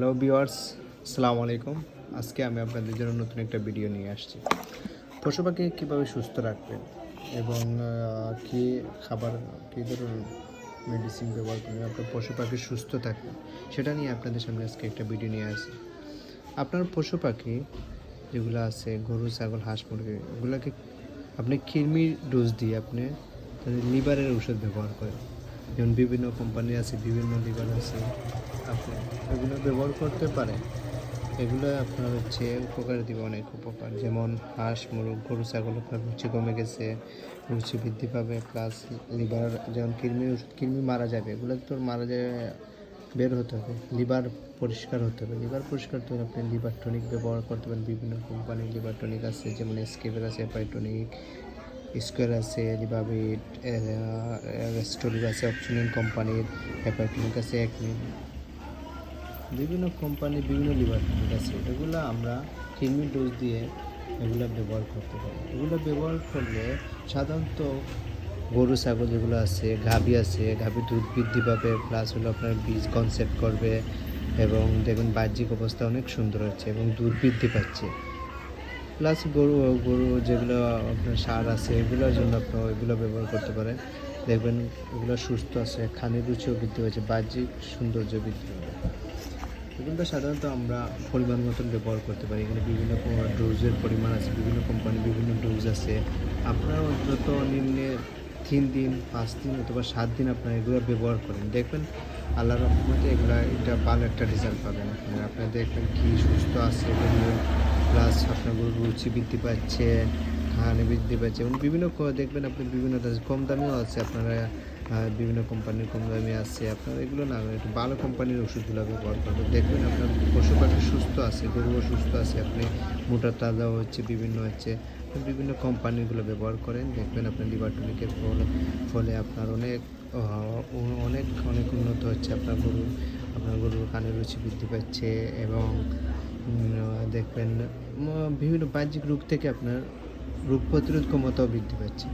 Hello viewers, আসসালামু আলাইকুম। আজকে আমি আপনাদের জন্য নতুন একটা ভিডিও নিয়ে আসছি। পশু পাখি কীভাবে সুস্থ রাখবেন এবং কী খাবার, কী ধরনের মেডিসিন ব্যবহার করলে আপনার পশু পাখি সুস্থ থাকবে, সেটা নিয়ে আপনাদের সামনে আজকে একটা ভিডিও নিয়ে আসি। আপনার পশু পাখি যেগুলো আছে, গরু, ছাগল, হাঁস, মুরগি, এগুলোকে আপনি কৃমির ডোজ দিয়ে আপনি তাদের লিভারের ওষুধ ব্যবহার করেন। যেমন বিভিন্ন কোম্পানি আছে, বিভিন্ন লিভার আছে, আপনি এগুলো ব্যবহার করতে পারেন। এগুলো আপনার উপকার দিবে, অনেক উপকার। যেমন হাঁস, মুরগ, গরু, ছাগল আপনার রুচি কমে গেছে, রুচি বৃদ্ধি পাবে, প্লাস লিভার, যেমন কৃমি মারা যাবে, এগুলো তো মারা যাবে, বের হতে হবে, লিভার পরিষ্কার হতে হবে। লিভার পরিষ্কার তো আপনি লিভার টনিক ব্যবহার করতে পারেন। বিভিন্ন কোম্পানির লিভার টনিক আছে, যেমন এসকেপের আছে, অ্যাপাইটনিক, স্কোয়ার আছে, লিভাবিট, রেস্টোরিক আছে, অপশনাল কোম্পানির অ্যাপাইটনিক আছে, বিভিন্ন কোম্পানির বিভিন্ন লিভার টনিক আছে। এগুলো আমরা কৃমির ডোজ দিয়ে এগুলো ব্যবহার করতে পারি। এগুলো ব্যবহার করলে সাধারণত গরু, ছাগল যেগুলো আছে, গাভী দুধ বৃদ্ধি পাবে, প্লাস হলো আপনার বীজ কনসেপ্ট করবে এবং দেখবেন বাহ্যিক অবস্থা অনেক সুন্দর হচ্ছে এবং দুধ বৃদ্ধি পাচ্ছে। প্লাস গরু গরু যেগুলো আপনার সার আছে, এগুলোর জন্য আপনার এগুলো ব্যবহার করতে পারেন। দেখবেন এগুলো সুস্থ আছে, খানির রুচিও বৃদ্ধি হয়েছে, বাহ্যিক সৌন্দর্য বৃদ্ধি হবে। এগুলো সাধারণত আমরা পরিমাণ মতন ব্যবহার করতে পারি। এখানে বিভিন্ন ডোজের পরিমাণ আছে, বিভিন্ন কোম্পানির বিভিন্ন ডোজ আছে। আপনারা অন্তত নিম্নে 3 দিন, 5 দিন অথবা 7 দিন আপনারা এগুলো ব্যবহার করেন, দেখবেন আল্লাহর রহমতে এটা ভালো একটা রেজাল্ট পাবেন। আপনারা দেখবেন কি সুস্থ আছে গরু, প্লাস আপনার গরুর রুচি বৃদ্ধি পাচ্ছে, খাওয়ানো বৃদ্ধি পাচ্ছে এবং বিভিন্ন দেখবেন আপনি বিভিন্ন কম দামিও আছে। আপনারা বিভিন্ন কোম্পানির কম দামি আছে, আপনারা এগুলো না একটু ভালো কোম্পানির ওষুধগুলো ব্যবহার করবেন। দেখবেন আপনার পশু পাখি সুস্থ আছে, গরুও সুস্থ আছে, আপনি মোটা তাজাও হচ্ছে, বিভিন্ন কোম্পানিগুলো ব্যবহার করেন, দেখবেন আপনার লিভার টনিকের ফলে আপনার অনেক অনেক উন্নত হচ্ছে। আপনার গরুর কানের রুচি বৃদ্ধি পাচ্ছে এবং দেখবেন বিভিন্ন বাহ্যিক রোগ থেকে আপনার রোগ প্রতিরোধ ক্ষমতাও বৃদ্ধি পাচ্ছে।